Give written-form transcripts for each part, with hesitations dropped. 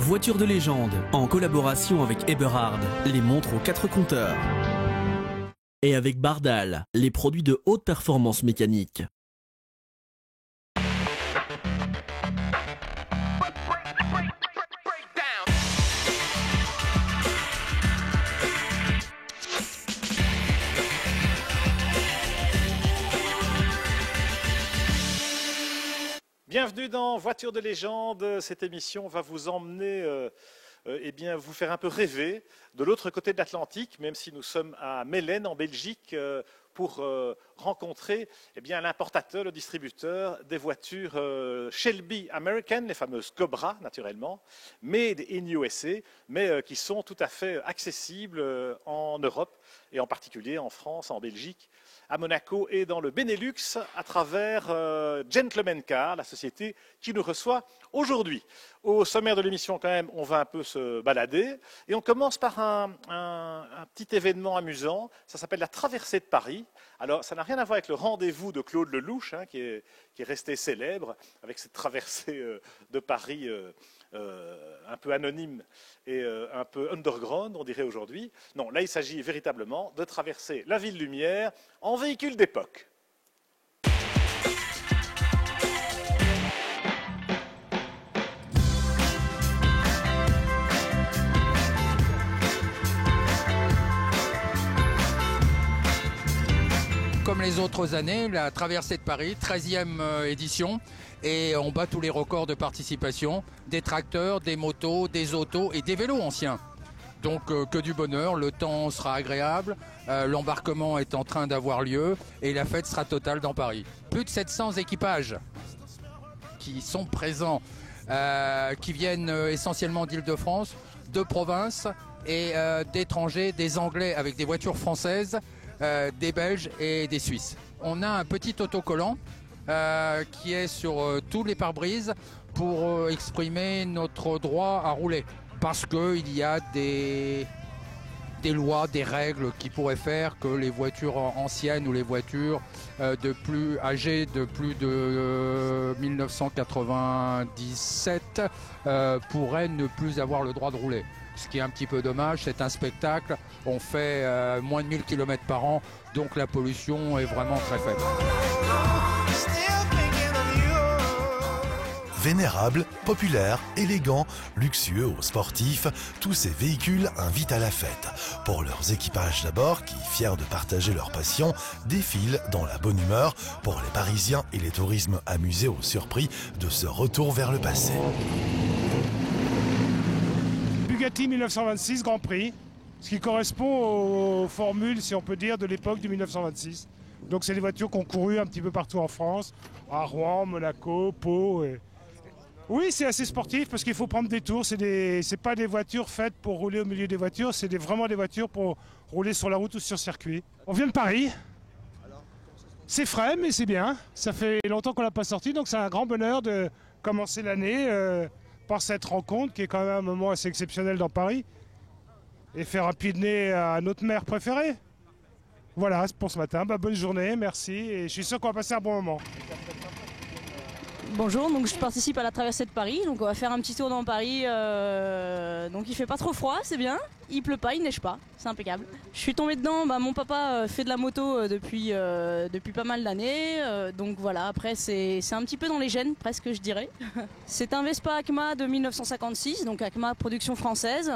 Voiture de légende, en collaboration avec Eberhard, les montres aux 4 compteurs. Et avec Bardal, les produits de haute performance mécanique. Bienvenue dans Voiture de légende. Cette émission va vous emmener, vous faire un peu rêver de l'autre côté de l'Atlantique, même si nous sommes à Mellen en Belgique pour rencontrer l'importateur, le distributeur des voitures Shelby American, les fameuses Cobra naturellement, made in USA, mais qui sont tout à fait accessibles en Europe et en particulier en France, en Belgique, à Monaco et dans le Benelux à travers Gentleman Car, la société qui nous reçoit aujourd'hui. Au sommaire de l'émission, quand même, on va un peu se balader et on commence par un petit événement amusant. Ça s'appelle la traversée de Paris. Alors, ça n'a rien à voir avec le rendez-vous de Claude Lelouch, qui est resté célèbre avec cette traversée de Paris un peu anonyme et un peu underground, on dirait aujourd'hui. Non, là, il s'agit véritablement de traverser la ville lumière en véhicule d'époque. Comme les autres années, la traversée de Paris, 13e édition, et on bat tous les records de participation, des tracteurs, des motos, des autos et des vélos anciens. Donc que du bonheur, le temps sera agréable, l'embarquement est en train d'avoir lieu et la fête sera totale dans Paris. Plus de 700 équipages qui sont présents, qui viennent essentiellement d'Île-de-France, de province et d'étrangers, des Anglais avec des voitures françaises, des Belges et des Suisses. On a un petit autocollant qui est sur tous les pare-brises pour exprimer notre droit à rouler. Parce qu'il y a des lois, des règles qui pourraient faire que les voitures anciennes ou les voitures de plus âgées de plus de 1997 pourraient ne plus avoir le droit de rouler. Ce qui est un petit peu dommage, c'est un spectacle, on fait moins de 1000 km par an, donc la pollution est vraiment très faible. Vénérable, populaire, élégant, luxueux ou sportif, tous ces véhicules invitent à la fête. Pour leurs équipages d'abord, qui, fiers de partager leur passion, défilent dans la bonne humeur pour les Parisiens et les tourismes amusés ou surpris de ce retour vers le passé. Bugatti 1926 Grand Prix, ce qui correspond aux formules, si on peut dire, de l'époque de 1926. Donc c'est des voitures qui ont couru un petit peu partout en France, à Rouen, Monaco, Pau. Oui, c'est assez sportif parce qu'il faut prendre des tours. C'est pas des voitures faites pour rouler au milieu des voitures, c'est vraiment des voitures pour rouler sur la route ou sur circuit. On vient de Paris. C'est frais, mais c'est bien. Ça fait longtemps qu'on l'a pas sorti, donc c'est un grand bonheur de commencer l'année par cette rencontre qui est quand même un moment assez exceptionnel dans Paris et faire un pied de nez à notre maire préféré. Voilà, c'est pour ce matin. Bonne journée, merci et je suis sûr qu'on va passer un bon moment. Bonjour, donc je participe à la traversée de Paris, donc on va faire un petit tour dans Paris, donc il fait pas trop froid, c'est bien, il pleut pas, il neige pas, c'est impeccable. Je suis tombée dedans, mon papa fait de la moto depuis pas mal d'années, donc voilà, après c'est un petit peu dans les gènes presque je dirais. C'est un Vespa Acma de 1956, donc Acma production française,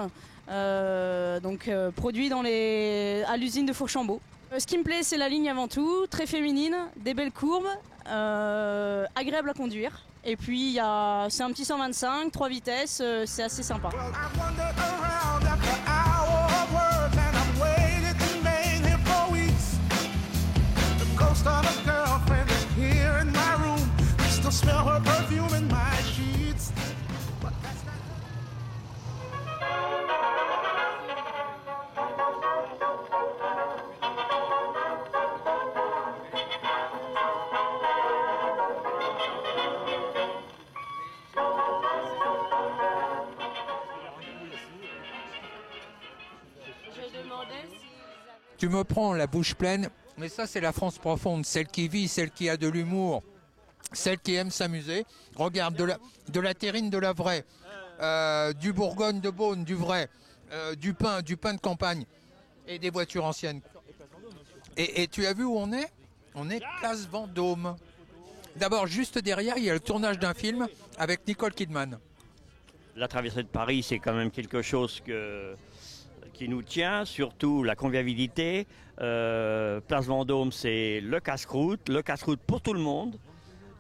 produit à l'usine de Fourchambault. Ce qui me plaît, c'est la ligne avant tout, très féminine, des belles courbes, agréable à conduire. Et puis c'est un petit 125, 3 vitesses, c'est assez sympa. Tu me prends la bouche pleine, mais ça c'est la France profonde, celle qui vit, celle qui a de l'humour, celle qui aime s'amuser. Regarde, de la terrine, de la vraie. du Bourgogne de Beaune, du vrai, du pain de campagne et des voitures anciennes. Et tu as vu où on est? On est place Vendôme. D'abord, juste derrière, il y a le tournage d'un film avec Nicole Kidman. La traversée de Paris, c'est quand même quelque chose qui nous tient, surtout la convivialité. Place Vendôme, c'est le casse-croûte pour tout le monde.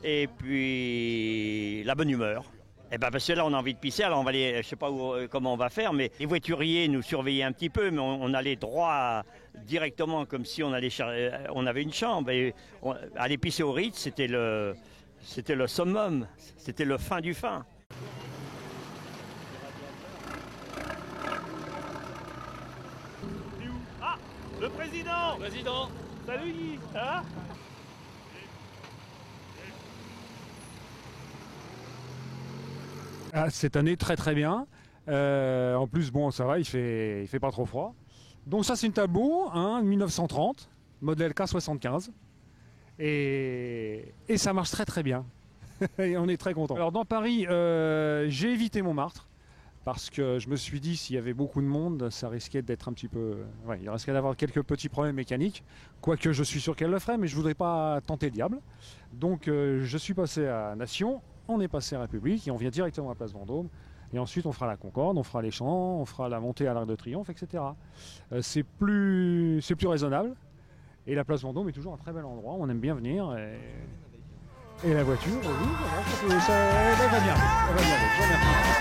Et puis la bonne humeur. Et ben parce que là, on a envie de pisser, alors on va aller, je sais pas comment on va faire, mais les voituriers nous surveillaient un petit peu, mais on allait droit directement comme si on avait une chambre. Et aller pisser au Ritz, c'était le summum, c'était le fin du fin. Ah, le président. Salut Guy. Hein? Ah, cette année, très bien. En plus, bon, ça va, il fait pas trop froid. Donc ça, c'est une Talbot, 1930, modèle K75. Et ça marche très bien. Et on est très content. Alors dans Paris, j'ai évité Montmartre. Parce que je me suis dit, s'il y avait beaucoup de monde, ça risquait d'être un petit peu... Ouais, il risquait d'avoir quelques petits problèmes mécaniques. Quoique je suis sûr qu'elle le ferait, mais je ne voudrais pas tenter le diable. Donc je suis passé à Nation, on est passé à République et on vient directement à Place Vendôme. Et ensuite on fera la Concorde, on fera les Champs, on fera la montée à l'Arc de Triomphe, etc. C'est plus raisonnable. Et la Place Vendôme est toujours un très bel endroit, on aime bien venir. Et la voiture, oui, ça va bien. Ça va bien, je vous remercie.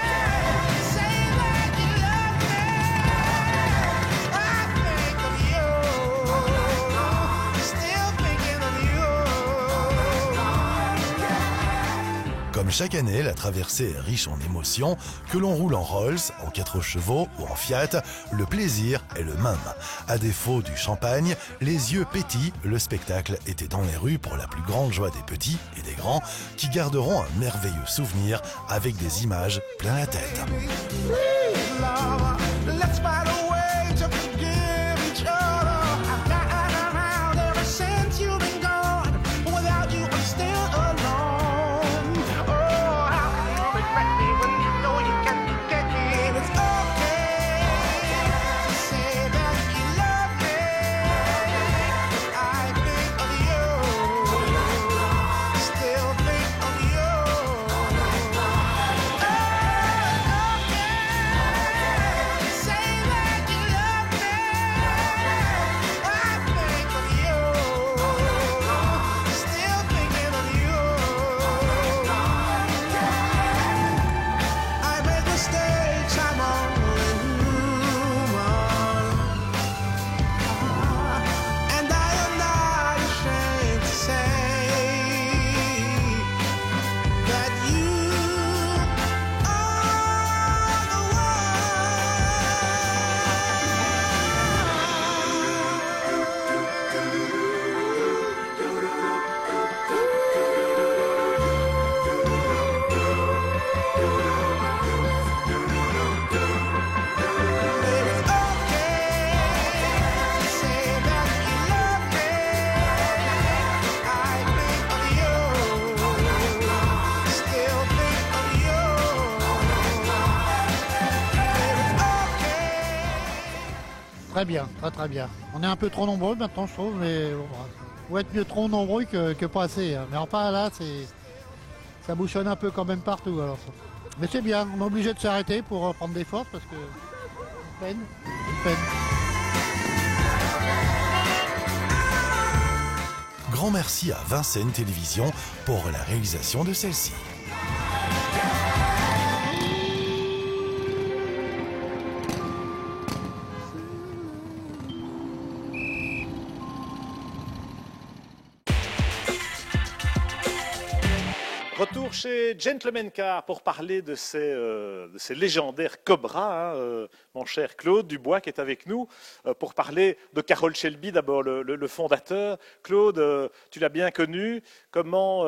Comme chaque année, la traversée est riche en émotions. Que l'on roule en Rolls, en 4 chevaux ou en Fiat, le plaisir est le même. À défaut du champagne, les yeux pétillent, le spectacle était dans les rues pour la plus grande joie des petits et des grands qui garderont un merveilleux souvenir avec des images plein la tête. Très bien, très bien. On est un peu trop nombreux maintenant, je trouve, mais bon, faut être mieux trop nombreux que pas assez. Hein. Mais enfin là, ça bouchonne un peu quand même partout. Alors. Mais c'est bien, on est obligé de s'arrêter pour prendre des forces parce que c'est une peine. Grand merci à Vincennes Télévision pour la réalisation de celle-ci. Retour chez Gentleman Car pour parler de ces légendaires Cobra, mon cher Claude Dubois qui est avec nous, pour parler de Carroll Shelby, d'abord le fondateur. Claude, tu l'as bien connu, comment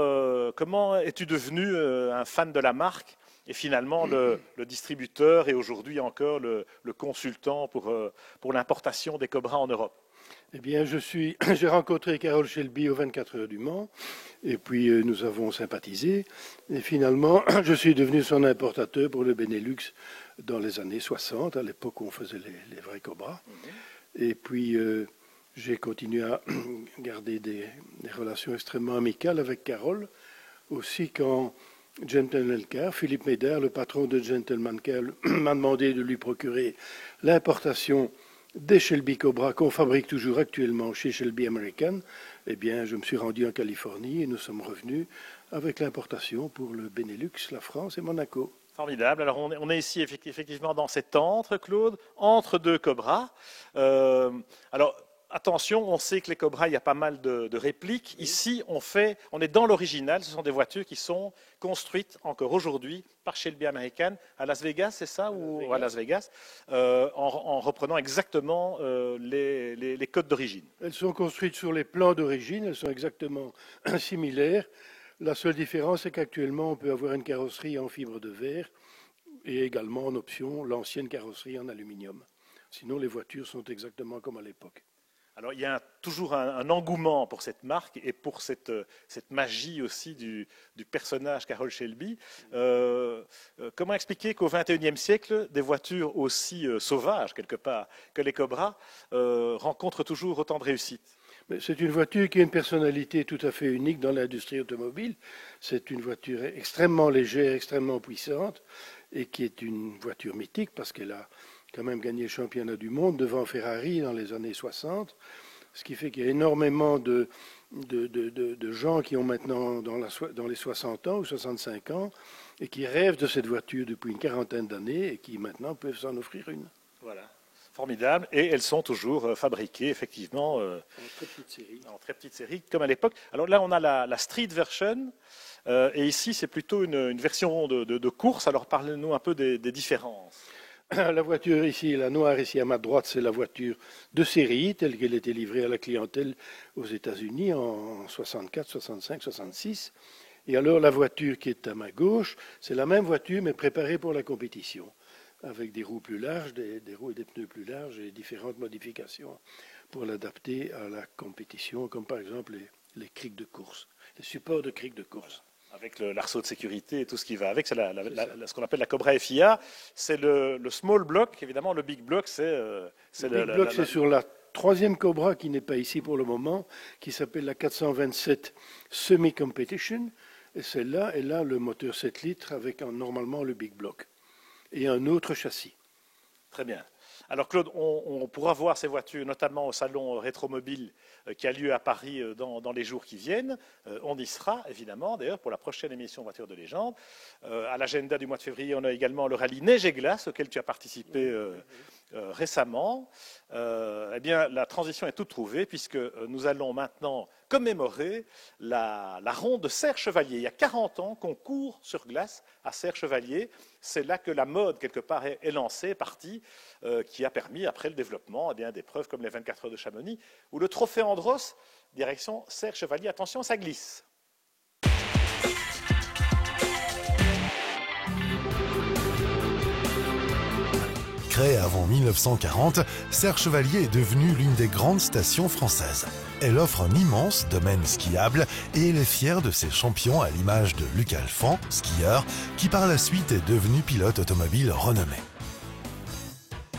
es-tu devenu un fan de la marque et finalement le distributeur et aujourd'hui encore le consultant pour l'importation des Cobra en Europe? Eh bien, j'ai rencontré Carroll Shelby aux 24 heures du Mans, et puis nous avons sympathisé. Et finalement, je suis devenu son importateur pour le Benelux dans les années 60, à l'époque où on faisait les vrais Cobras. Et puis, j'ai continué à garder des relations extrêmement amicales avec Carroll, aussi quand Gentleman Car, Philippe Médard, le patron de Gentleman Car, m'a demandé de lui procurer l'importation des Shelby Cobra qu'on fabrique toujours actuellement chez Shelby American. Eh bien, je me suis rendu en Californie et nous sommes revenus avec l'importation pour le Benelux, la France et Monaco. Formidable. Alors, on est ici effectivement dans cet antre, Claude, entre deux Cobras. Alors, attention, on sait que les Cobras, il y a pas mal de répliques. Ici, on est dans l'original. Ce sont des voitures qui sont construites encore aujourd'hui par Shelby American à Las Vegas, c'est ça, ou à Las Vegas, en reprenant exactement les codes d'origine. Elles sont construites sur les plans d'origine. Elles sont exactement similaires. La seule différence, c'est qu'actuellement, on peut avoir une carrosserie en fibre de verre et également en option l'ancienne carrosserie en aluminium. Sinon, les voitures sont exactement comme à l'époque. Alors, il y a toujours un engouement pour cette marque et pour cette magie aussi du personnage Carroll Shelby. Comment expliquer qu'au XXIe siècle, des voitures aussi sauvages, quelque part, que les Cobras, rencontrent toujours autant de réussite? C'est une voiture qui a une personnalité tout à fait unique dans l'industrie automobile. C'est une voiture extrêmement légère, extrêmement puissante et qui est une voiture mythique parce qu'elle a quand même gagné le championnat du monde devant Ferrari dans les années 60. Ce qui fait qu'il y a énormément de gens qui ont maintenant dans les 60 ans ou 65 ans et qui rêvent de cette voiture depuis une quarantaine d'années et qui maintenant peuvent s'en offrir une. Voilà. Formidable, et elles sont toujours fabriquées effectivement en très petite série, comme à l'époque. Alors là, on a la street version, et ici c'est plutôt une version de course. Alors parlez-nous un peu des différences. La voiture ici, la noire ici à ma droite, c'est la voiture de série telle qu'elle était livrée à la clientèle aux États-Unis en 64, 65, 66. Et alors la voiture qui est à ma gauche, c'est la même voiture mais préparée pour la compétition, avec des roues plus larges, des roues et des pneus plus larges et différentes modifications pour l'adapter à la compétition, comme par exemple les criques de course, les supports de criques de course. Avec l'arceau de sécurité et tout ce qui va avec, c'est ce qu'on appelle la Cobra FIA, c'est le small block, évidemment le big block c'est... le big block c'est sur la troisième Cobra qui n'est pas ici pour le moment, qui s'appelle la 427 Semi-Competition, et celle-là, elle a le moteur 7 litres avec normalement le big block et un autre châssis. Très bien. Alors Claude, on pourra voir ces voitures, notamment au salon Rétromobile qui a lieu à Paris dans les jours qui viennent. On y sera, évidemment, d'ailleurs, pour la prochaine émission Voitures de légende. À l'agenda du mois de février, on a également le rallye Neige et Glace, auquel tu as participé récemment. Eh bien, la transition est toute trouvée, puisque nous allons maintenant commémorer la ronde de Serre-Chevalier. Il y a 40 ans qu'on court sur glace à Serre-Chevalier. C'est là que la mode, quelque part, est lancée, partie, qui a permis, après le développement, d'épreuves comme les 24 heures de Chamonix, ou le trophée Andros, direction Serre-Chevalier. Attention, ça glisse. Créée avant 1940, Serre-Chevalier est devenue l'une des grandes stations françaises. Elle offre un immense domaine skiable et elle est fière de ses champions à l'image de Luc Alphand, skieur, qui par la suite est devenu pilote automobile renommé.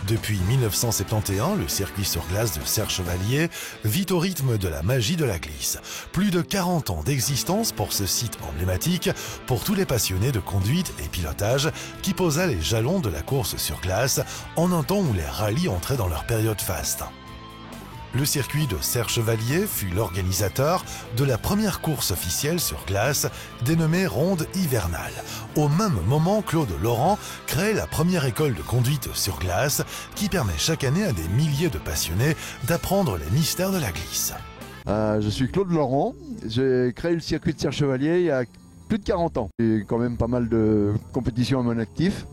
Depuis 1971, le circuit sur glace de Serre-Chevalier vit au rythme de la magie de la glisse. Plus de 40 ans d'existence pour ce site emblématique, pour tous les passionnés de conduite et pilotage qui posaient les jalons de la course sur glace en un temps où les rallyes entraient dans leur période faste. Le circuit de Serre-Chevalier fut l'organisateur de la première course officielle sur glace, dénommée Ronde hivernale. Au même moment, Claude Laurent crée la première école de conduite sur glace qui permet chaque année à des milliers de passionnés d'apprendre les mystères de la glisse. Je suis Claude Laurent, j'ai créé le circuit de Serre-Chevalier il y a plus de 40 ans. J'ai quand même pas mal de compétitions à mon actif,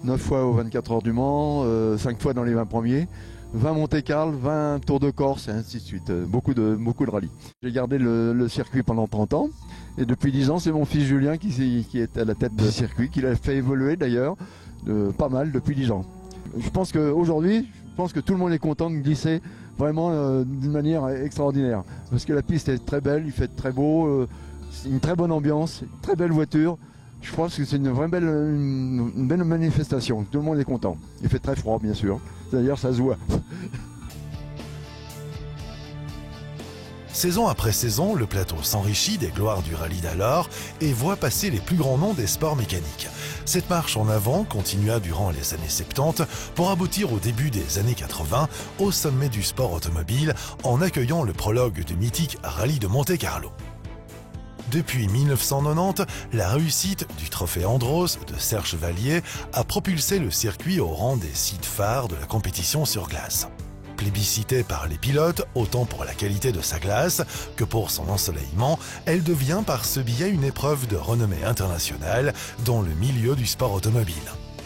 9 fois aux 24 heures du Mans, 5 fois dans les 20 premiers. 20 Monte-Carlo, 20 Tours de Corse et ainsi de suite, beaucoup de rallyes. J'ai gardé le circuit pendant 30 ans et depuis 10 ans c'est mon fils Julien qui est à la tête du circuit, qui l'a fait évoluer d'ailleurs pas mal depuis 10 ans. Je pense qu'aujourd'hui, tout le monde est content de glisser vraiment d'une manière extraordinaire. Parce que la piste est très belle, il fait très beau, c'est une très bonne ambiance, une très belle voiture. Je pense que c'est une belle manifestation, tout le monde est content. Il fait très froid bien sûr, d'ailleurs ça se voit. Saison après saison, le plateau s'enrichit des gloires du rallye d'alors et voit passer les plus grands noms des sports mécaniques. Cette marche en avant continua durant les années 70 pour aboutir au début des années 80 au sommet du sport automobile en accueillant le prologue du mythique rallye de Monte-Carlo. Depuis 1990, la réussite du trophée Andros de Serge Chevalier a propulsé le circuit au rang des sites phares de la compétition sur glace. Plébiscitée par les pilotes, autant pour la qualité de sa glace que pour son ensoleillement, elle devient par ce biais une épreuve de renommée internationale dans le milieu du sport automobile.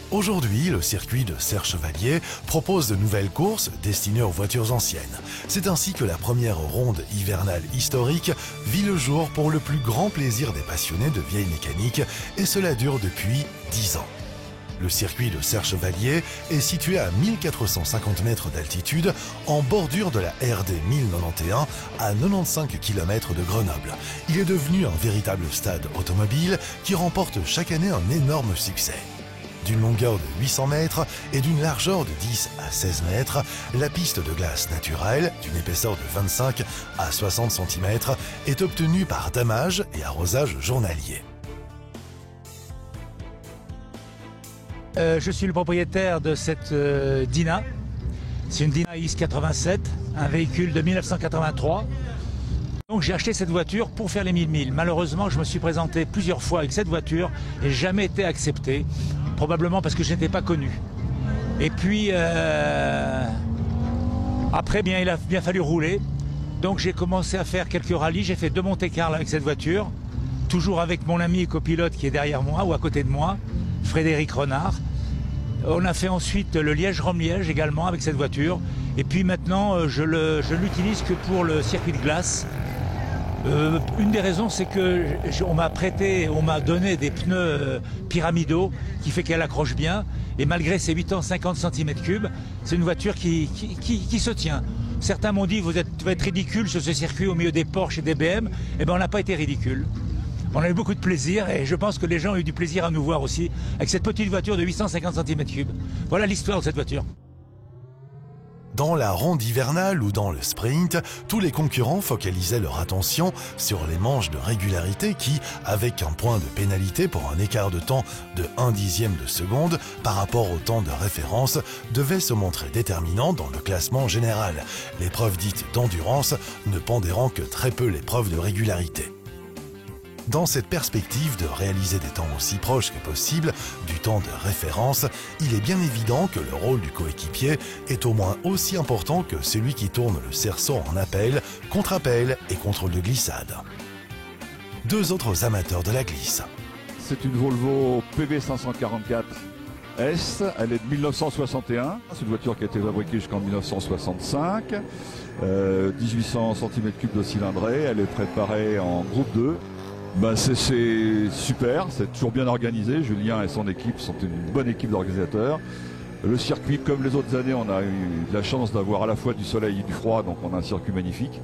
Aujourd'hui, le circuit de Serre Chevalier propose de nouvelles courses destinées aux voitures anciennes. C'est ainsi que la première ronde hivernale historique vit le jour pour le plus grand plaisir des passionnés de vieille mécanique, et cela dure depuis 10 ans. Le circuit de Serre Chevalier est situé à 1450 mètres d'altitude en bordure de la RD 1091 à 95 km de Grenoble. Il est devenu un véritable stade automobile qui remporte chaque année un énorme succès. D'une longueur de 800 mètres et d'une largeur de 10 à 16 mètres, la piste de glace naturelle, d'une épaisseur de 25 à 60 cm, est obtenue par damage et arrosage journalier. Je suis le propriétaire de cette Dina. C'est une Dina X87, un véhicule de 1983. Donc j'ai acheté cette voiture pour faire les 1000 milles. Malheureusement, je me suis présenté plusieurs fois avec cette voiture et jamais été accepté. Probablement parce que je n'étais pas connu. Et puis, après, il a bien fallu rouler. Donc j'ai commencé à faire quelques rallyes. J'ai fait 2 Monte-Carlo avec cette voiture. Toujours avec mon ami copilote qui est derrière moi ou à côté de moi, Frédéric Renard. On a fait ensuite le Liège-Rome-Liège également avec cette voiture. Et puis maintenant, je l'utilise que pour le circuit de glace. Une des raisons, c'est que on m'a donné des pneus pyramidaux qui fait qu'elle accroche bien. Et malgré ses 8 ans 50 cm3, c'est une voiture qui se tient. Certains m'ont dit, vous êtes ridicule sur ce circuit au milieu des Porsche et des BM. Eh bien, on n'a pas été ridicule. On a eu beaucoup de plaisir et je pense que les gens ont eu du plaisir à nous voir aussi avec cette petite voiture de 850 cm3. Voilà l'histoire de cette voiture. Dans la ronde hivernale ou dans le sprint, tous les concurrents focalisaient leur attention sur les manches de régularité qui, avec un point de pénalité pour un écart de temps de 1/10 de seconde par rapport au temps de référence, devaient se montrer déterminants dans le classement général, l'épreuve dite d'endurance ne pondérant que très peu l'épreuve de régularité. Dans cette perspective de réaliser des temps aussi proches que possible du temps de référence, il est bien évident que le rôle du coéquipier est au moins aussi important que celui qui tourne le cerceau en appel, contre-appel et contrôle de glissade. 2 autres amateurs de la glisse. C'est une Volvo PV544S, elle est de 1961. C'est une voiture qui a été fabriquée jusqu'en 1965. 1800 cm3 de cylindrée, elle est préparée en groupe 2. C'est super, c'est toujours bien organisé. Julien et son équipe sont une bonne équipe d'organisateurs. Le circuit, comme les autres années, on a eu la chance d'avoir à la fois du soleil et du froid, donc on a un circuit magnifique.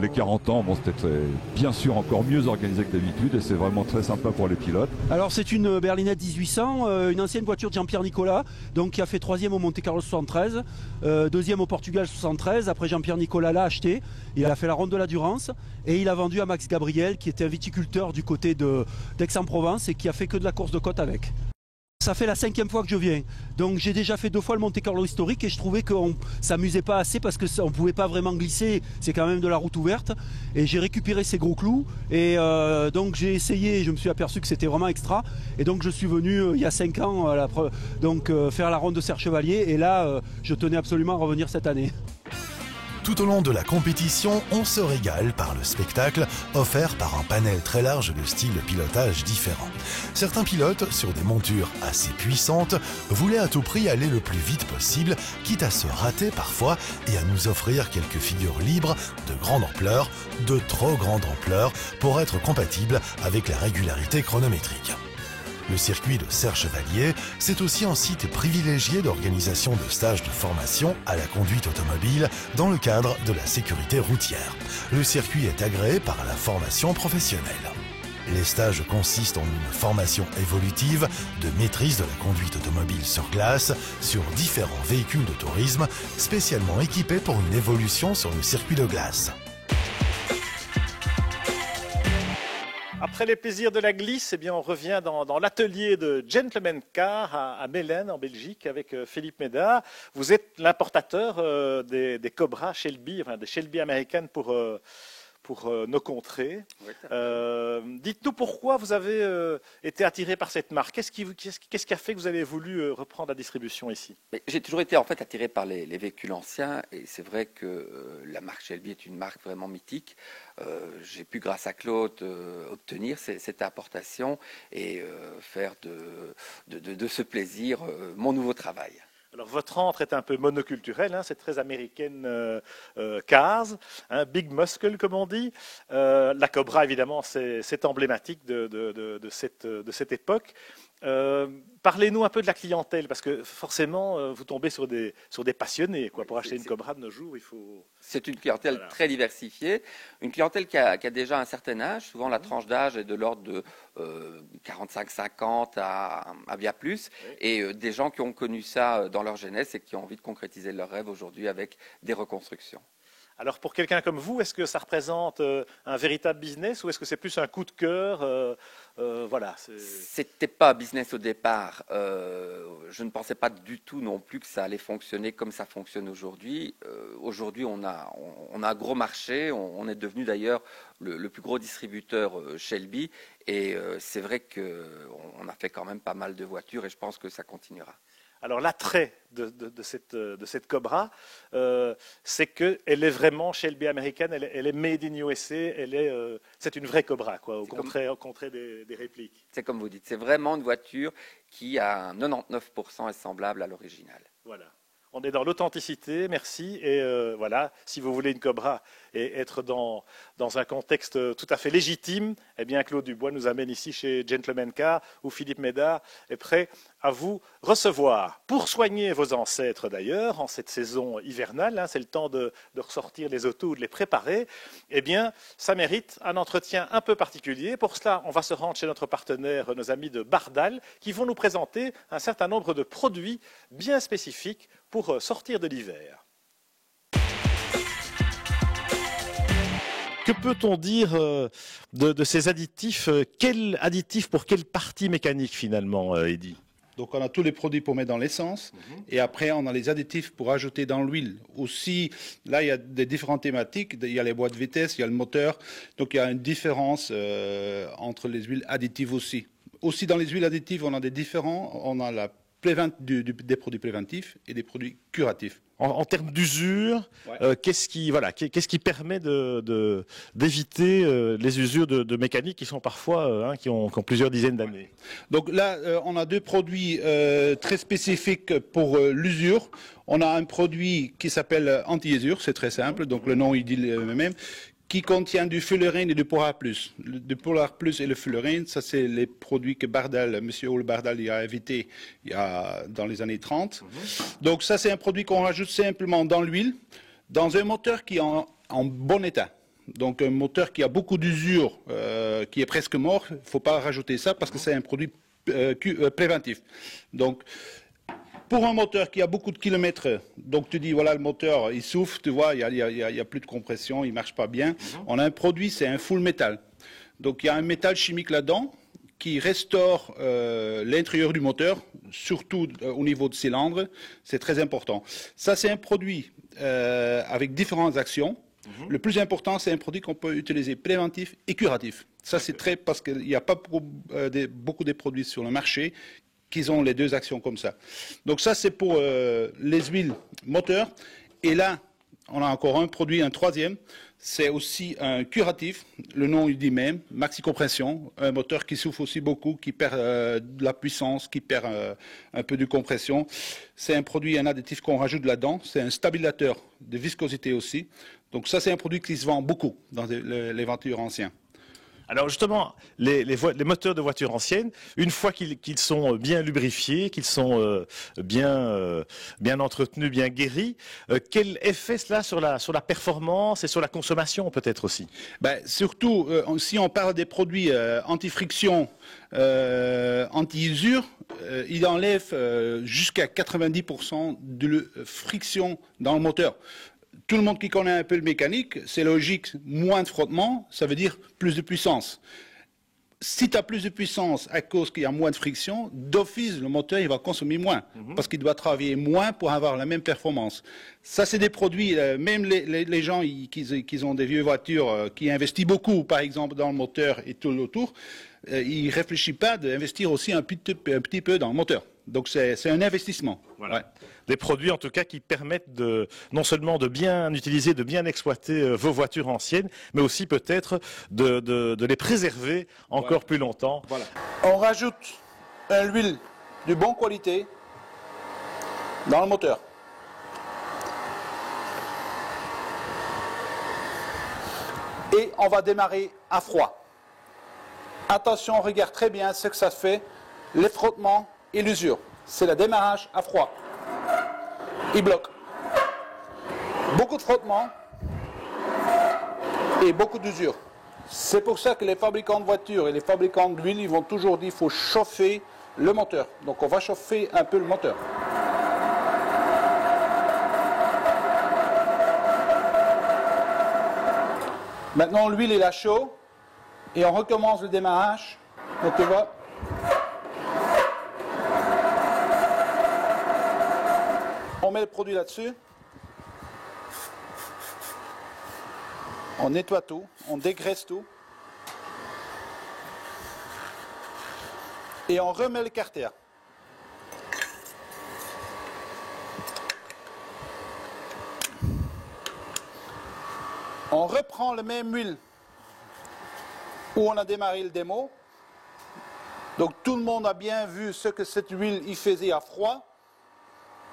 Les 40 ans, c'était bien sûr encore mieux organisé que d'habitude et c'est vraiment très sympa pour les pilotes. Alors c'est une berlinette 1800, une ancienne voiture de Jean-Pierre Nicolas, donc qui a fait 3e au Monte-Carlo 73, 2e au Portugal 73. Après Jean-Pierre Nicolas l'a acheté, il a fait la ronde de la Durance et il a vendu à Max Gabriel qui était un viticulteur du côté d'Aix-en-Provence et qui a fait que de la course de côte avec. Ça fait la 5e fois que je viens, donc j'ai déjà fait 2 fois le Monte-Carlo historique et je trouvais qu'on s'amusait pas assez parce qu'on ne pouvait pas vraiment glisser, c'est quand même de la route ouverte et j'ai récupéré ces gros clous et donc j'ai essayé et je me suis aperçu que c'était vraiment extra et donc je suis venu il y a 5 ans faire la ronde de Serre Chevalier et là je tenais absolument à revenir cette année. Tout au long de la compétition, on se régale par le spectacle offert par un panel très large de styles de pilotage différents. Certains pilotes, sur des montures assez puissantes, voulaient à tout prix aller le plus vite possible, quitte à se rater parfois et à nous offrir quelques figures libres de grande ampleur, de trop grande ampleur, pour être compatibles avec la régularité chronométrique. Le circuit de Serre-Chevalier, c'est aussi un site privilégié d'organisation de stages de formation à la conduite automobile dans le cadre de la sécurité routière. Le circuit est agréé par la formation professionnelle. Les stages consistent en une formation évolutive de maîtrise de la conduite automobile sur glace sur différents véhicules de tourisme spécialement équipés pour une évolution sur le circuit de glace. Après les plaisirs de la glisse, eh bien, on revient dans l'atelier de Gentleman Car à Mellen, en Belgique, avec Philippe Médard. Vous êtes l'importateur des Cobra Shelby, enfin des Shelby américaines pour nos contrées. Oui, dites-nous pourquoi vous avez été attiré par cette marque. Qu'est-ce qui a fait que vous avez voulu reprendre la distribution ici? J'ai toujours été en fait attiré par les véhicules anciens et c'est vrai que la marque Shelby est une marque vraiment mythique. J'ai pu, grâce à Claude, obtenir cette importation et faire de ce plaisir mon nouveau travail. Alors, votre entre est un peu monoculturel, hein, c'est très américaine Cars, hein, Big Muscle comme on dit. La Cobra, évidemment, c'est emblématique de cette époque. Parlez-nous un peu de la clientèle, parce que forcément, vous tombez sur des passionnés. Quoi. Pour acheter une Cobra de nos jours, il faut... C'est une clientèle très diversifiée, une clientèle qui a déjà un certain âge. Souvent, la tranche d'âge est de l'ordre de 45-50 à bien plus. Oui. Et des gens qui ont connu ça dans leur jeunesse et qui ont envie de concrétiser leurs rêves aujourd'hui avec des reconstructions. Alors pour quelqu'un comme vous, est-ce que ça représente un véritable business ou est-ce que c'est plus un coup de cœur voilà, C'était pas business au départ. Je ne pensais pas du tout non plus que ça allait fonctionner comme ça fonctionne aujourd'hui. Aujourd'hui, on a un gros marché. On est devenu d'ailleurs le plus gros distributeur Shelby. Et c'est vrai qu'on a fait quand même pas mal de voitures et je pense que ça continuera. Alors l'attrait de cette Cobra, c'est qu'elle est vraiment Shelby américaine, elle est made in USA, c'est une vraie Cobra, quoi, au contraire des répliques. C'est comme vous dites, c'est vraiment une voiture qui à 99% est semblable à l'original. Voilà. On est dans l'authenticité, merci. Et voilà, si vous voulez une Cobra et être dans un contexte tout à fait légitime, eh bien Claude Dubois nous amène ici chez Gentleman Car, où Philippe Médard est prêt à vous recevoir. Pour soigner vos ancêtres d'ailleurs, en cette saison hivernale, hein, c'est le temps de ressortir les autos ou de les préparer, eh bien ça mérite un entretien un peu particulier. Pour cela, on va se rendre chez notre partenaire, nos amis de Bardal, qui vont nous présenter un certain nombre de produits bien spécifiques pour sortir de l'hiver. Que peut-on dire de ces additifs? Quel additif pour quelle partie mécanique finalement, Eddy? Donc on a tous les produits pour mettre dans l'essence et après on a les additifs pour ajouter dans l'huile. Aussi, là il y a des différentes thématiques, il y a les boîtes de vitesse, il y a le moteur, donc il y a une différence entre les huiles additives aussi. Aussi dans les huiles additives on a des différents, on a des produits préventifs et des produits curatifs. En termes d'usure, ouais. Qu'est-ce qui permet d'éviter les usures de mécanique qui sont parfois qui ont plusieurs dizaines d'années? Donc là, on a deux produits très spécifiques pour l'usure. On a un produit qui s'appelle anti-usure, c'est très simple, donc le nom il dit le même, qui contient du fullerène et du Polar Plus. Le Polar Plus et le fullerène, ça c'est les produits que Bardal, Monsieur Ole Bardal y a invité dans les années 30. Donc ça c'est un produit qu'on rajoute simplement dans l'huile, dans un moteur qui est en bon état. Donc un moteur qui a beaucoup d'usure, qui est presque mort, il ne faut pas rajouter ça parce que c'est un produit préventif. Donc pour un moteur qui a beaucoup de kilomètres, donc tu dis voilà le moteur il souffle, tu vois, il y a plus de compression, il marche pas bien. On a un produit, c'est un full métal. Donc il y a un métal chimique là-dedans qui restaure l'intérieur du moteur, surtout au niveau de cylindre, c'est très important. Ça c'est un produit avec différentes actions. Le plus important, c'est un produit qu'on peut utiliser préventif et curatif. Ça c'est très parce qu'il n'y a pas beaucoup de produits sur le marché qu'ils ont les deux actions comme ça. Donc ça, c'est pour les huiles moteurs. Et là, on a encore un produit, un troisième. C'est aussi un curatif. Le nom, il dit même, maxi compression. Un moteur qui souffle aussi beaucoup, qui perd de la puissance, qui perd un peu de compression. C'est un produit, un additif qu'on rajoute là-dedans. C'est un stabilisateur de viscosité aussi. Donc ça, c'est un produit qui se vend beaucoup dans les voitures anciennes. Alors justement, les moteurs de voitures anciennes, une fois qu'ils sont bien lubrifiés, qu'ils sont bien entretenus, bien guéris, quel effet cela sur la performance et sur la consommation peut-être aussi? Surtout, si on parle des produits anti-friction, anti-usure, il enlève jusqu'à 90% de friction dans le moteur. Tout le monde qui connaît un peu le mécanique, c'est logique, moins de frottement, ça veut dire plus de puissance. Si tu as plus de puissance à cause qu'il y a moins de friction, d'office, le moteur il va consommer moins, parce qu'il doit travailler moins pour avoir la même performance. Ça, c'est des produits, même les gens qui ont des vieilles voitures, qui investissent beaucoup, par exemple, dans le moteur et tout autour, ils ne réfléchissent pas d'investir aussi un petit peu dans le moteur. Donc c'est un investissement. Voilà. Ouais. Des produits en tout cas qui permettent non seulement de bien utiliser, de bien exploiter vos voitures anciennes, mais aussi peut-être de les préserver encore plus longtemps. Voilà. On rajoute une huile de bonne qualité dans le moteur. Et on va démarrer à froid. Attention, on regarde très bien ce que ça fait, les frottements et l'usure. C'est le démarrage à froid. Il bloque. Beaucoup de frottements et beaucoup d'usure. C'est pour ça que les fabricants de voitures et les fabricants d'huile, ils vont toujours dire qu'il faut chauffer le moteur. Donc on va chauffer un peu le moteur. Maintenant l'huile est à chaud et on recommence le démarrage. Donc tu vois. On met le produit là-dessus, on nettoie tout, on dégraisse tout, et on remet le carter. On reprend le même huile où on a démarré le démo. Donc tout le monde a bien vu ce que cette huile y faisait à froid.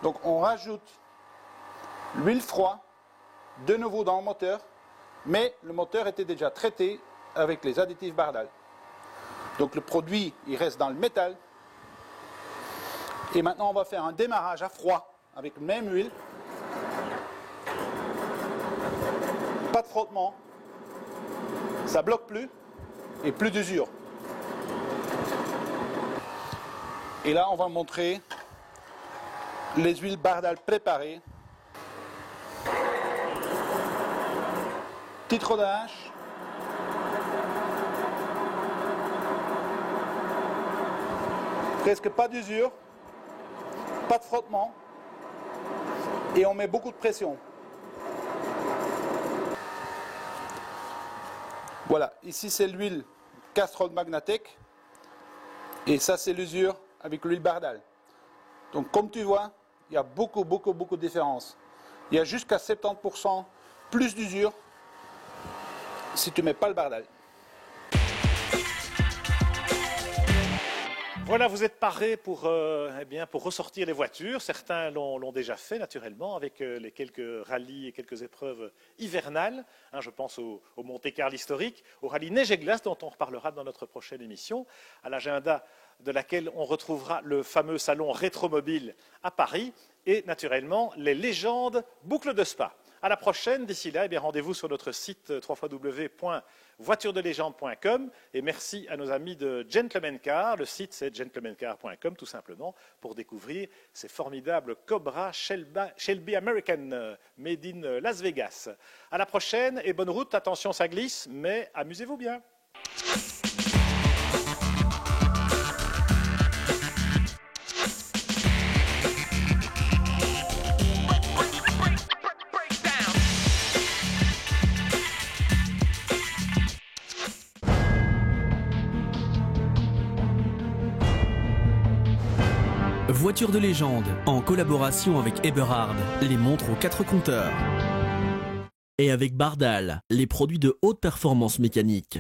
Donc on rajoute l'huile froide de nouveau dans le moteur, mais le moteur était déjà traité avec les additifs Bardal. Donc le produit, il reste dans le métal. Et maintenant on va faire un démarrage à froid avec la même huile. Pas de frottement, ça bloque plus et plus d'usure. Et là on va montrer les huiles Bardal préparées. Petit rodage. Presque pas d'usure, pas de frottement. Et on met beaucoup de pression. Voilà, ici c'est l'huile Castrol Magnatec. Et ça c'est l'usure avec l'huile Bardal. Donc comme tu vois, il y a beaucoup de différences. Il y a jusqu'à 70% plus d'usure si tu ne mets pas le Bardal. Voilà, vous êtes parés pour ressortir les voitures. Certains l'ont déjà fait naturellement avec les quelques rallyes et quelques épreuves hivernales. Je pense au Monte-Carlo historique, au rallye neige et glace dont on reparlera dans notre prochaine émission, à l'agenda de laquelle on retrouvera le fameux salon Rétromobile à Paris et naturellement les légendes boucles de Spa. À la prochaine, d'ici là, rendez-vous sur notre site www.voituresdelégende.com et merci à nos amis de Gentleman Car. Le site c'est gentlemancar.com tout simplement pour découvrir ces formidables Cobra Shelby American made in Las Vegas. À la prochaine et bonne route, attention ça glisse mais amusez-vous bien. Voitures de légende, en collaboration avec Eberhard, les montres aux 4 compteurs. Et avec Bardal, les produits de haute performance mécanique.